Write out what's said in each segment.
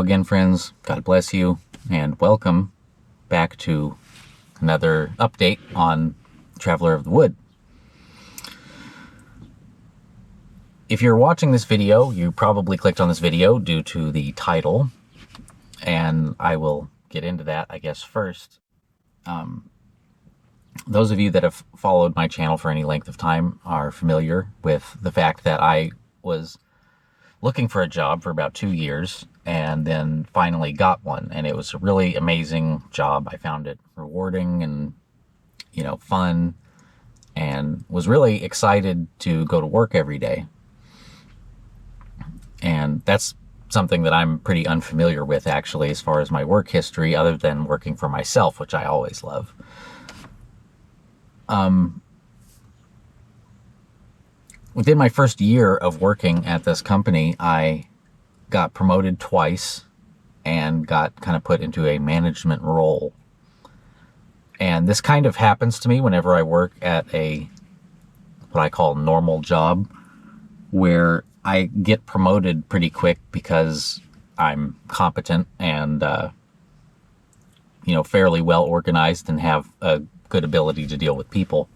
Hello again, friends. God bless you, and welcome back to another update on Traveler of the Wood. If you're watching this video, you probably clicked on this video due to the title, and I will get into that, I guess, first. Those of you that have followed my channel for any length of time are familiar with the fact that I was looking for a job for about 2 years and then finally got one, and it was a really amazing job. I found it rewarding and fun, and was really excited to go to work every day. And that's something that I'm pretty unfamiliar with, actually, as far as my work history, other than working for myself, which I always love. Within my first year of working at this company, I got promoted twice and got kind of put into a management role. And this kind of happens to me whenever I work at what I call normal job, where I get promoted pretty quick because I'm competent and, fairly well organized and have a good ability to deal with people.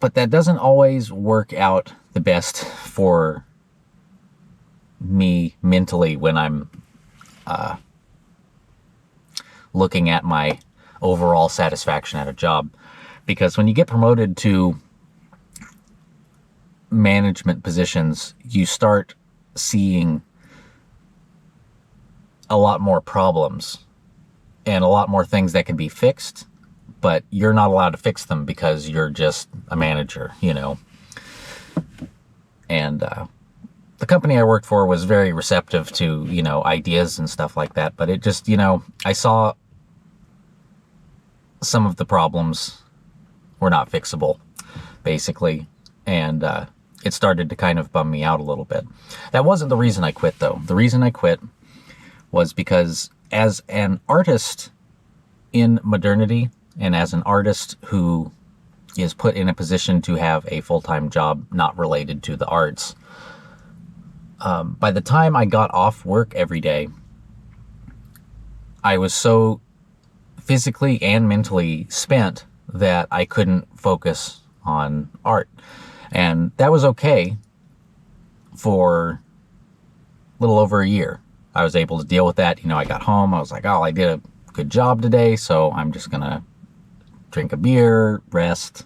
But that doesn't always work out the best for me mentally when I'm looking at my overall satisfaction at a job. Because when you get promoted to management positions, you start seeing a lot more problems and a lot more things that can be fixed, but you're not allowed to fix them because you're just a manager, And the company I worked for was very receptive to, ideas and stuff like that, but it just, I saw some of the problems were not fixable, basically, and it started to kind of bum me out a little bit. That wasn't the reason I quit, though. The reason I quit was because as an artist in modernity, and as an artist who is put in a position to have a full-time job not related to the arts, by the time I got off work every day, I was so physically and mentally spent that I couldn't focus on art. And that was okay for a little over a year. I was able to deal with that. I got home, I was like, oh, I did a good job today, so I'm just gonna drink a beer, rest,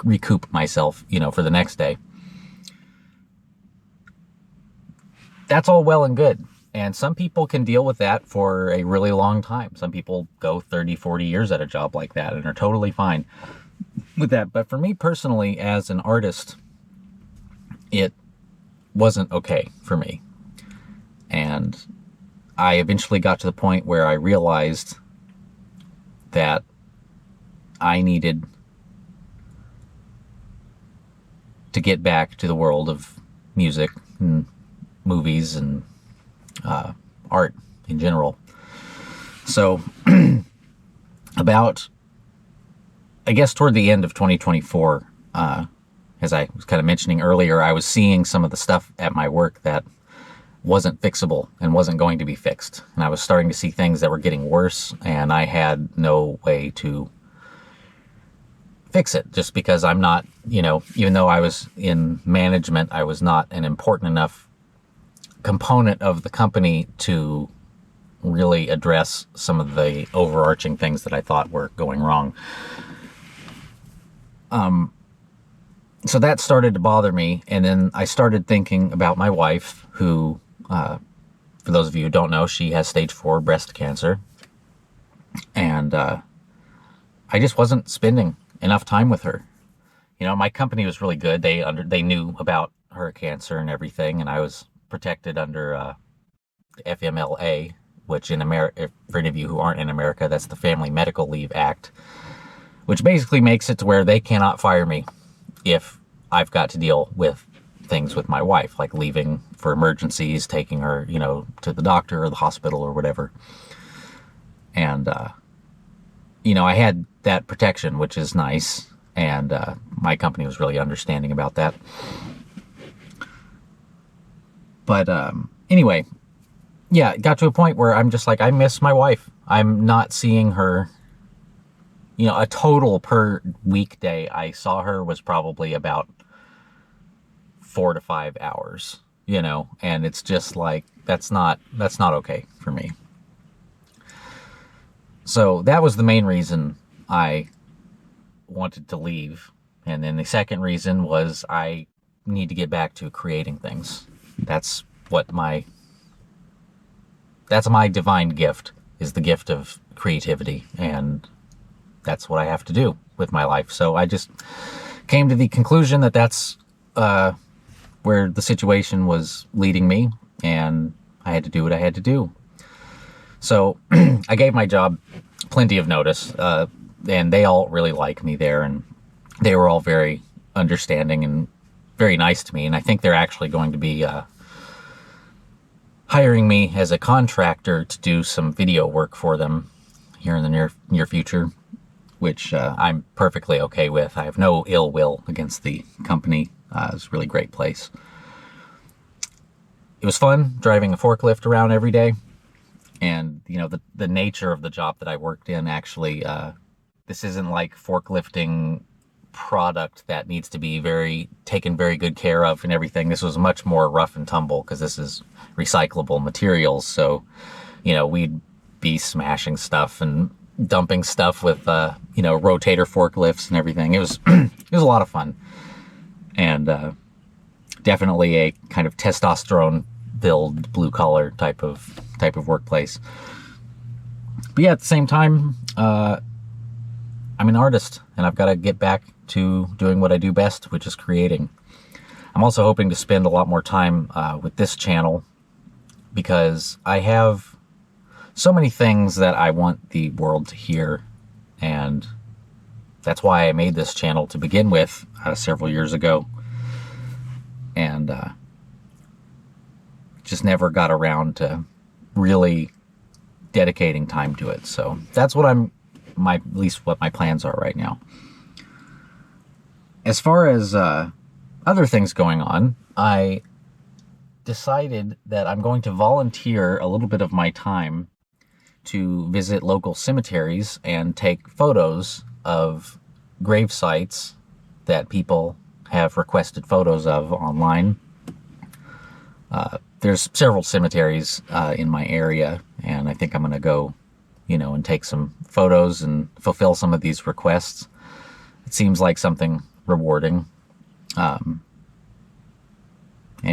recoup myself, for the next day. That's all well and good. And some people can deal with that for a really long time. Some people go 30, 40 years at a job like that and are totally fine with that. But for me personally, as an artist, it wasn't okay for me. And I eventually got to the point where I realized that I needed to get back to the world of music and movies and art in general. So about, I guess, toward the end of 2024, as I was kind of mentioning earlier, I was seeing some of the stuff at my work that wasn't fixable and wasn't going to be fixed. And I was starting to see things that were getting worse, and I had no way to fix it, just because I'm not, even though I was in management, I was not an important enough component of the company to really address some of the overarching things that I thought were going wrong. So that started to bother me, and then I started thinking about my wife, who, for those of you who don't know, she has stage 4 breast cancer, and I just wasn't spending enough time with her. My company was really good. They knew about her cancer and everything, and I was protected under FMLA, which in America, for any of you who aren't in America, that's the Family Medical Leave Act, which basically makes it to where they cannot fire me if I've got to deal with things with my wife, like leaving for emergencies, taking her, to the doctor or the hospital or whatever. And, I had that protection, which is nice. And my company was really understanding about that. But anyway, yeah, it got to a point where I'm just like, I miss my wife. I'm not seeing her. You know, a total per weekday I saw her was probably about 4 to 5 hours, you know, and it's just like, that's not okay for me. So that was the main reason I wanted to leave. And then the second reason was I need to get back to creating things. That's my divine gift, is the gift of creativity, and that's what I have to do with my life. So I just came to the conclusion that that's where the situation was leading me, and I had to do what I had to do. So I gave my job plenty of notice, and they all really like me there, and they were all very understanding and very nice to me. And I think they're actually going to be hiring me as a contractor to do some video work for them here in the near future, which I'm perfectly okay with. I have no ill will against the company. It's a really great place. It was fun driving a forklift around every day. And, you know, the nature of the job that I worked in, actually, this isn't like forklifting product that needs to be taken very good care of and everything. This was much more rough and tumble because this is recyclable materials. So, you know, we'd be smashing stuff and dumping stuff with, you know, rotator forklifts and everything. It was, it was a lot of fun, and definitely a kind of testosterone filled blue collar type of workplace. But yeah, at the same time, I'm an artist, and I've got to get back to doing what I do best, which is creating. I'm also hoping to spend a lot more time with this channel, because I have so many things that I want the world to hear, and that's why I made this channel to begin with several years ago, and just never got around to really dedicating time to it. So that's what at least what my plans are right now. As far as other things going on, I decided that I'm going to volunteer a little bit of my time to visit local cemeteries and take photos of grave sites that people have requested photos of online. There's several cemeteries in my area, and I think I'm going to go, you know, and take some photos and fulfill some of these requests. It seems like something rewarding. And,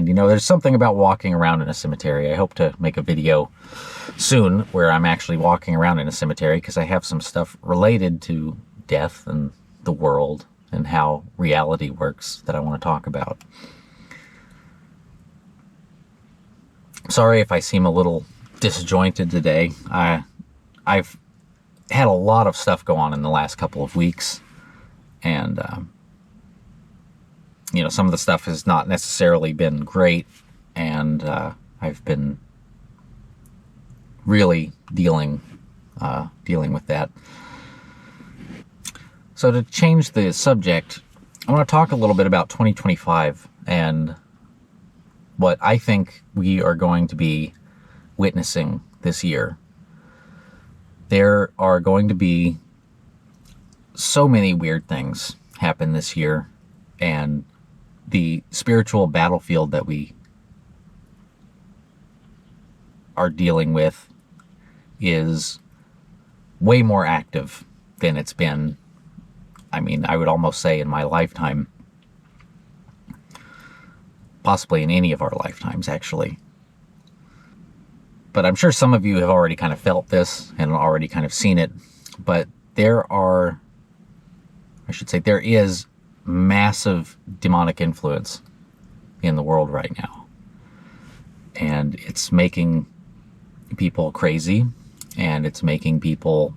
you know, there's something about walking around in a cemetery. I hope to make a video soon where I'm actually walking around in a cemetery, because I have some stuff related to death and the world and how reality works that I want to talk about. Sorry if I seem a little disjointed today. I've had a lot of stuff go on in the last couple of weeks, and you know, some of the stuff has not necessarily been great, and I've been really dealing with that. So to change the subject, I want to talk a little bit about 2025 and what I think we are going to be witnessing this year. There are going to be so many weird things happen this year, and the spiritual battlefield that we are dealing with is way more active than it's been, I mean, I would almost say in my lifetime. Possibly in any of our lifetimes, actually. But I'm sure some of you have already kind of felt this and already kind of seen it. But there is massive demonic influence in the world right now. And it's making people crazy, and it's making people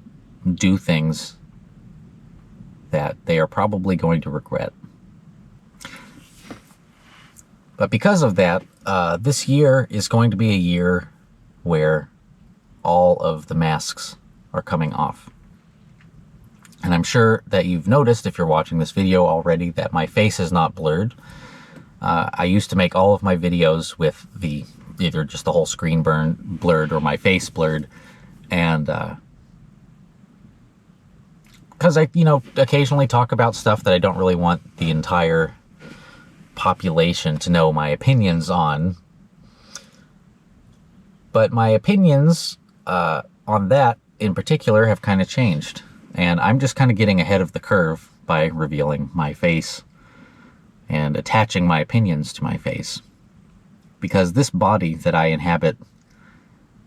do things that they are probably going to regret. But because of that, this year is going to be a year where all of the masks are coming off. And I'm sure that you've noticed, if you're watching this video already, that my face is not blurred. I used to make all of my videos with either just the whole screen blurred or my face blurred, and because I occasionally talk about stuff that I don't really want the entire population to know my opinions on. But my opinions on that in particular have kind of changed, and I'm just kind of getting ahead of the curve by revealing my face and attaching my opinions to my face, because this body that I inhabit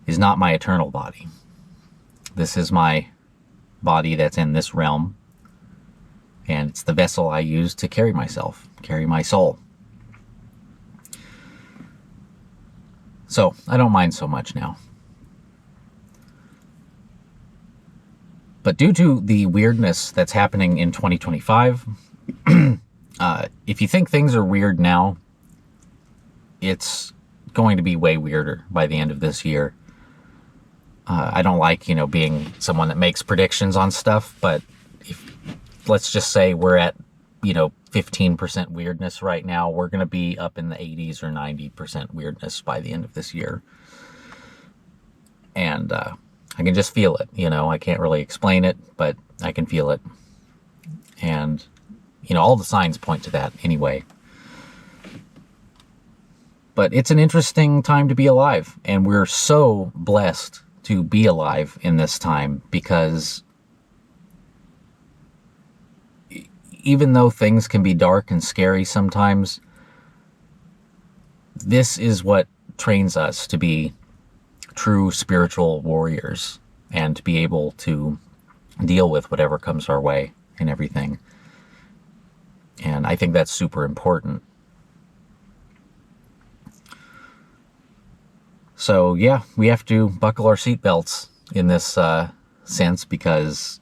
is not my eternal body. This is my body that's in this realm, and it's the vessel I use to carry myself, carry my soul. So I don't mind so much now. But due to the weirdness that's happening in 2025, if you think things are weird now, it's going to be way weirder by the end of this year. I don't like, being someone that makes predictions on stuff, but let's just say we're at, 15% weirdness right now. We're going to be up in the 80s or 90% weirdness by the end of this year. And I can just feel it, I can't really explain it, but I can feel it. And, all the signs point to that anyway. But it's an interesting time to be alive, and we're so blessed to be alive in this time, because even though things can be dark and scary sometimes, this is what trains us to be true spiritual warriors and to be able to deal with whatever comes our way and everything. And I think that's super important. So yeah, we have to buckle our seatbelts in this sense, because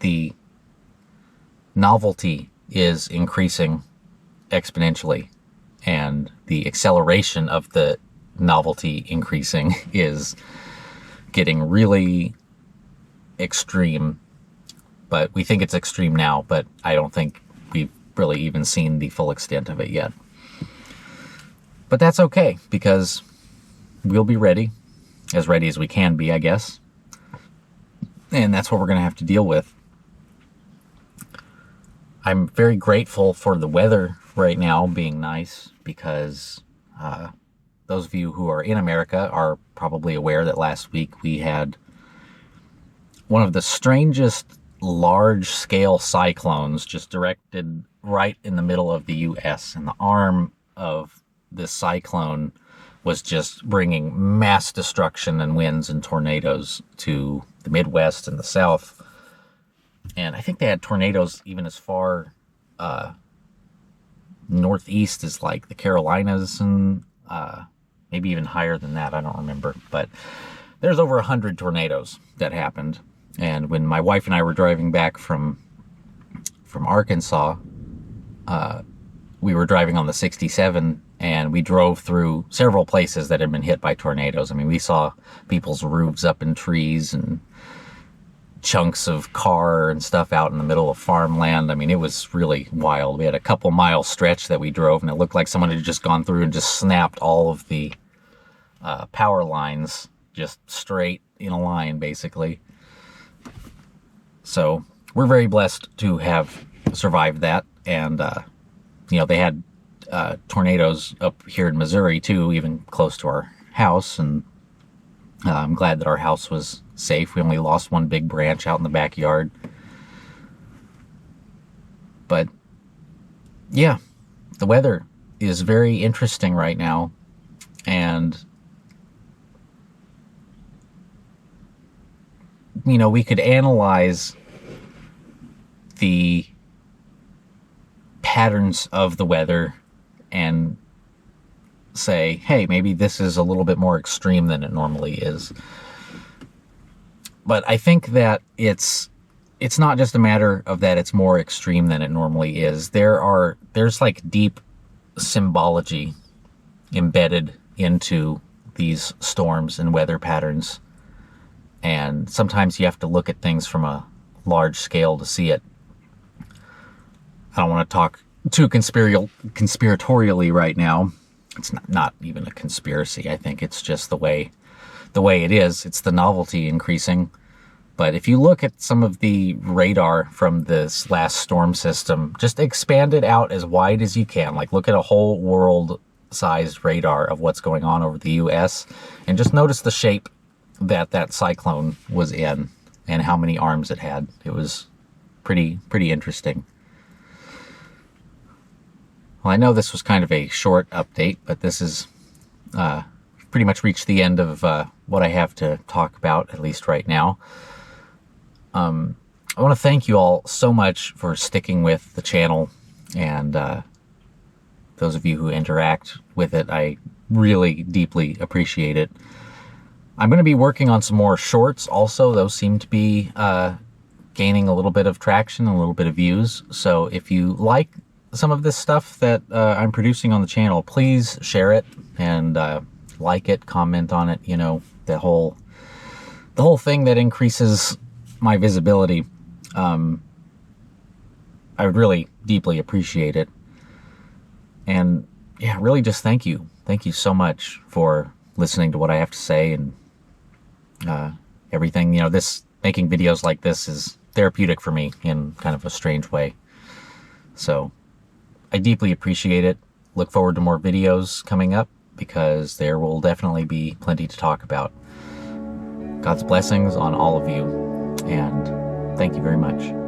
the novelty is increasing exponentially, and the acceleration of the novelty increasing is getting really extreme. But we think it's extreme now, but I don't think we've really even seen the full extent of it yet. But that's okay, because we'll be ready as we can be, I guess. And that's what we're going to have to deal with. I'm very grateful for the weather right now being nice, because those of you who are in America are probably aware that last week we had one of the strangest large-scale cyclones just directed right in the middle of the U.S. And the arm of this cyclone was just bringing mass destruction and winds and tornadoes to the Midwest and the South. And I think they had tornadoes even as far northeast as like the Carolinas, and maybe even higher than that. I don't remember. But there's over 100 tornadoes that happened. And when my wife and I were driving back from Arkansas, we were driving on the 67, and we drove through several places that had been hit by tornadoes. I mean, we saw people's roofs up in trees and chunks of car and stuff out in the middle of farmland. I mean, it was really wild. We had a couple mile stretch that we drove, and it looked like someone had just gone through and just snapped all of the power lines just straight in a line, basically. So we're very blessed to have survived that. And, they had tornadoes up here in Missouri, too, even close to our house. And I'm glad that our house was safe. We only lost one big branch out in the backyard. But, yeah, the weather is very interesting right now. And, we could analyze the patterns of the weather and say, hey, maybe this is a little bit more extreme than it normally is. But I think that it's not just a matter of that it's more extreme than it normally is. There's like deep symbology embedded into these storms and weather patterns. And sometimes you have to look at things from a large scale to see it. I don't want to talk too conspiratorially right now. It's not even a conspiracy. I think it's just the way it is. It's the novelty increasing. But if you look at some of the radar from this last storm system, just expand it out as wide as you can. Like, look at a whole world-sized radar of what's going on over the U.S. and just notice the shape that that cyclone was in and how many arms it had. It was pretty interesting. Well, I know this was kind of a short update, but this is pretty much reached the end of what I have to talk about, at least right now. I want to thank you all so much for sticking with the channel, and those of you who interact with it, I really deeply appreciate it. I'm going to be working on some more shorts also. Those seem to be gaining a little bit of traction, a little bit of views. So if you like some of this stuff that I'm producing on the channel, please share it and like it, comment on it. You know, the whole thing that increases my visibility. I would really deeply appreciate it. And yeah, really just thank you. Thank you so much for listening to what I have to say and everything. You know, making videos like this is therapeutic for me in kind of a strange way. So I deeply appreciate it. Look forward to more videos coming up, because there will definitely be plenty to talk about. God's blessings on all of you, and thank you very much.